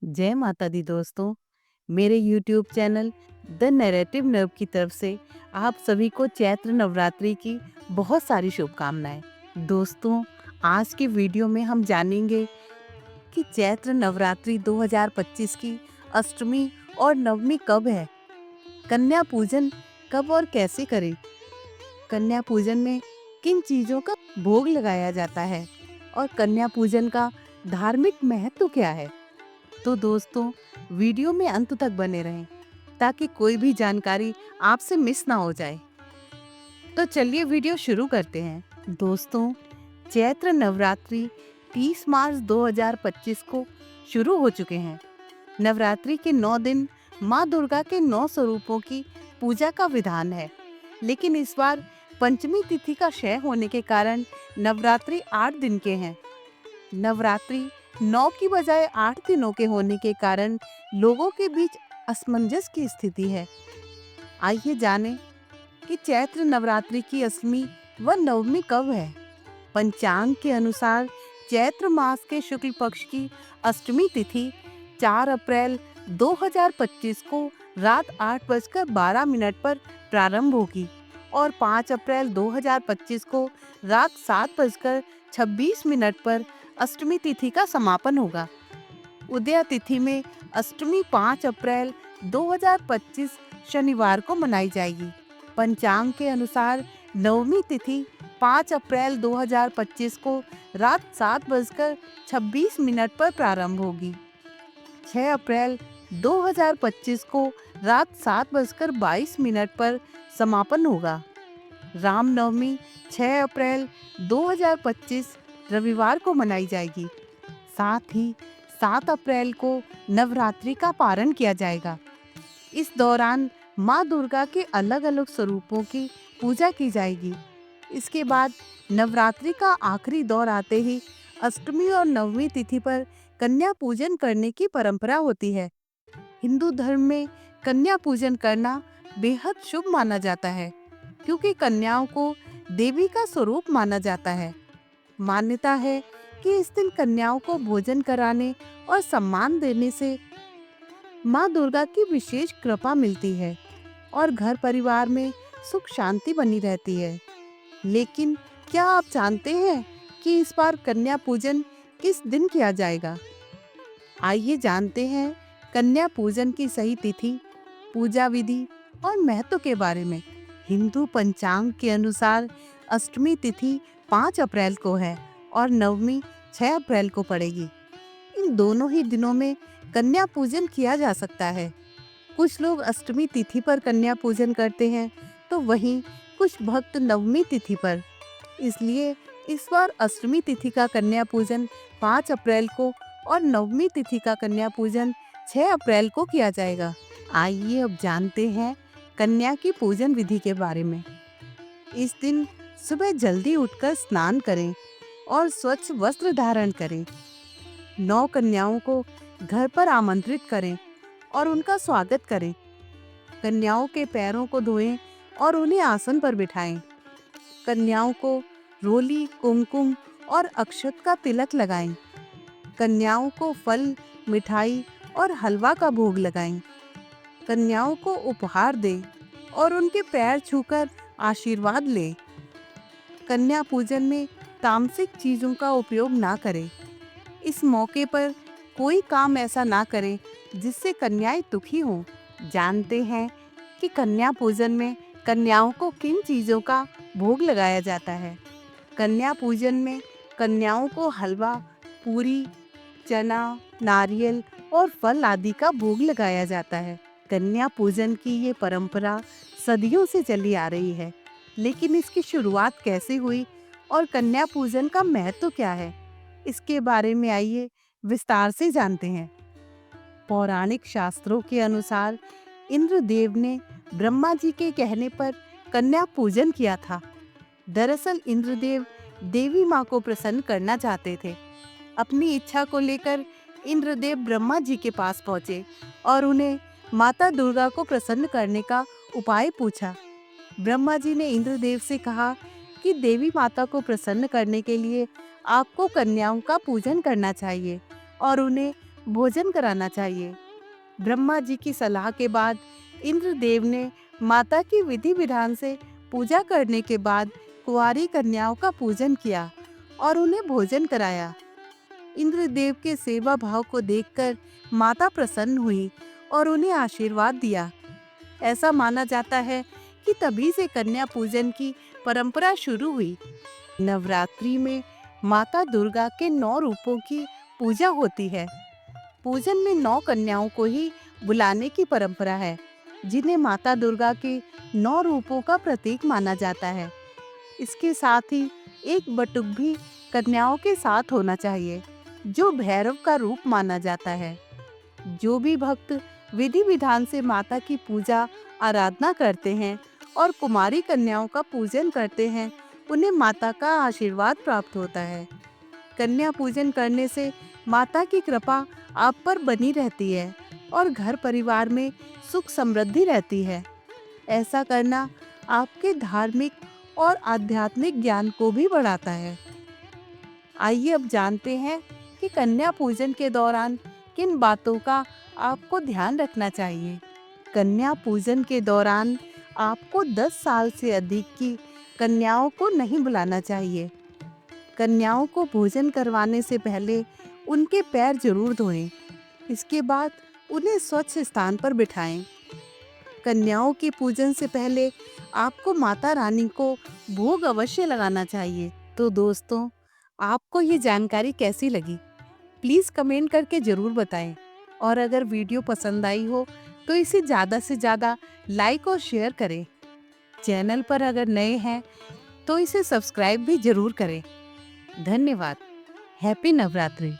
जय माता दी दोस्तों। मेरे YouTube channel the narrative nerve की तरफ से आप सभी को चैत्र नवरात्रि की बहुत सारी शुभकामनाएं। दोस्तों, आज के वीडियो में हम जानेंगे कि चैत्र नवरात्रि 2025 की अष्टमी और नवमी कब है, कन्या पूजन कब और कैसे करें, कन्या पूजन में किन चीज़ों का भोग लगाया जाता है और कन्या पूजन का धार्मिक महत्व क्या है। तो दोस्तों, वीडियो में अंत तक बने रहें ताकि कोई भी जानकारी आपसे मिस ना हो जाए। तो चलिए वीडियो शुरू करते हैं। दोस्तों, चैत्र नवरात्रि 30 मार्च 2025 को शुरू हो चुके हैं। नवरात्रि के 9 दिन माँ दुर्गा के 9 स्वरूपों की पूजा का विधान है, लेकिन इस बार पंचमी तिथि का क्षय होने के कारण नवरात्रि 8 दिन के हैं। नवरात्रि 9 की बजाय 8 दिनों के होने के कारण लोगों के बीच असमंजस की स्थिति है। आइए जानें कि चैत्र नवरात्रि की अष्टमी व नवमी कब है। पंचांग के अनुसार चैत्र मास के शुक्ल पक्ष की अष्टमी तिथि 4 अप्रैल 2025 को रात 8:12 पर प्रारंभ होगी और 5 अप्रैल 2025 को रात 7:26 पर अष्टमी तिथि का समापन होगा। उदया तिथि में अष्टमी 5 अप्रैल 2025 शनिवार को मनाई जाएगी। पंचांग के अनुसार नवमी तिथि 5 अप्रैल 2025 को रात 7:26 पर प्रारंभ होगी। 6 अप्रैल 2025 को रात 7:22 पर समापन होगा। रामनवमी 6 अप्रैल 2025 रविवार को मनाई जाएगी। साथ ही 7 अप्रैल को नवरात्रि का पारण किया जाएगा। इस दौरान माँ दुर्गा के अलग अलग स्वरूपों की पूजा की जाएगी। इसके बाद नवरात्रि का आखिरी दौर आते ही अष्टमी और नवमी तिथि पर कन्या पूजन करने की परंपरा होती है। हिंदू धर्म में कन्या पूजन करना बेहद शुभ माना जाता है, क्योंकि कन्याओं को देवी का स्वरूप माना जाता है। मान्यता है कि इस दिन कन्याओं को भोजन कराने और सम्मान देने से माँ दुर्गा की विशेष कृपा मिलती है और घर परिवार में सुख शांति बनी रहती है। लेकिन क्या आप जानते हैं कि इस बार कन्या पूजन किस दिन किया जाएगा? आइए जानते हैं कन्या पूजन की सही तिथि, पूजा विधि और महत्व के बारे में। हिंदू पंचांग के अनुसार अष्टमी तिथि 5 अप्रैल को है और नवमी 6 अप्रैल को पड़ेगी। इन दोनों ही दिनों में कन्या पूजन किया जा सकता है। कुछ लोग अष्टमी तिथि पर कन्या पूजन करते हैं, तो वहीं कुछ भक्त नवमी तिथि पर। इसलिए इस बार अष्टमी तिथि का कन्या पूजन 5 अप्रैल को और नवमी तिथि का कन्या पूजन 6 अप्रैल को किया जाएगा। आइए अब जानते हैं कन्या की पूजन विधि के बारे में। इस दिन सुबह जल्दी उठकर स्नान करें और स्वच्छ वस्त्र धारण करें। 9 कन्याओं को घर पर आमंत्रित करें और उनका स्वागत करें। कन्याओं के पैरों को धोएं और उन्हें आसन पर बिठाएं। कन्याओं को रोली, कुमकुम और अक्षत का तिलक लगाएं। कन्याओं को फल, मिठाई और हलवा का भोग लगाएं। कन्याओं को उपहार दें और उनके पैर छूकर आशीर्वाद लें। कन्या पूजन में तामसिक चीजों का उपयोग ना करें। इस मौके पर कोई काम ऐसा ना करें जिससे कन्याएं दुखी हों। जानते हैं कि कन्या पूजन में कन्याओं को किन चीजों का भोग लगाया जाता है। कन्या पूजन में कन्याओं को हलवा, पूरी, चना, नारियल और फल आदि का भोग लगाया जाता है। कन्या पूजन की ये परंपरा सदियों से चली आ रही है, लेकिन इसकी शुरुआत कैसे हुई और कन्या पूजन का महत्व क्या है, इसके बारे में आइए विस्तार से जानते हैं। पौराणिक शास्त्रों के अनुसार इंद्रदेव ने ब्रह्मा जी के कहने पर कन्या पूजन किया था। दरअसल इंद्रदेव देवी माँ को प्रसन्न करना चाहते थे। अपनी इच्छा को लेकर इंद्रदेव ब्रह्मा जी के पास पहुँचे और उन्हें माता दुर्गा को प्रसन्न करने का उपाय पूछा। ब्रह्मा जी ने इंद्रदेव से कहा कि देवी माता को प्रसन्न करने के लिए आपको कन्याओं का पूजन करना चाहिए और उन्हें भोजन कराना चाहिए। ब्रह्मा जी की सलाह के बाद इंद्रदेव ने माता की विधि विधान से पूजा करने के बाद कुंवारी कन्याओं का पूजन किया और उन्हें भोजन कराया। इंद्रदेव के सेवा भाव को देखकर माता प्रसन्न हुई और उन्हें आशीर्वाद दिया। ऐसा माना जाता है कि तभी से कन्या पूजन की परंपरा शुरू हुई। नवरात्रि में माता दुर्गा के 9 रूपों की पूजा होती है। पूजन में 9 कन्याओं को ही बुलाने की परंपरा है, जिन्हें माता दुर्गा के 9 रूपों का प्रतीक माना जाता है। इसके साथ ही एक बटुक भी कन्याओं के साथ होना चाहिए, जो भैरव का रूप माना जाता है। जो भी भक्त विधि विधान से माता की पूजा आराधना करते हैं और कुमारी कन्याओं का पूजन करते हैं, उन्हें माता का आशीर्वाद प्राप्त होता है। कन्या पूजन करने से माता की कृपा आप पर बनी रहती है और घर परिवार में सुख समृद्धि रहती है। ऐसा करना आपके धार्मिक और आध्यात्मिक ज्ञान को भी बढ़ाता है। आइए अब जानते हैं कि कन्या पूजन के दौरान किन बातों का आपको ध्यान रखना चाहिए। कन्या पूजन के दौरान आपको 10 साल से अधिक की कन्याओं को नहीं बुलाना चाहिए। कन्याओं को भोजन करवाने से पहले उनके पैर जरूर धोएं। इसके बाद उन्हें स्वच्छ स्थान पर बिठाएं। कन्याओं के पूजन से पहले आपको माता रानी को भोग अवश्य लगाना चाहिए। तो दोस्तों, आपको ये जानकारी कैसी लगी? प्लीज़ कमेंट करके ज़रूर बताएं। और अगर वीडियो पसंद आई हो तो इसे ज़्यादा से ज़्यादा लाइक और शेयर करें। चैनल पर अगर नए हैं तो इसे सब्सक्राइब भी ज़रूर करें। धन्यवाद। हैप्पी नवरात्रि।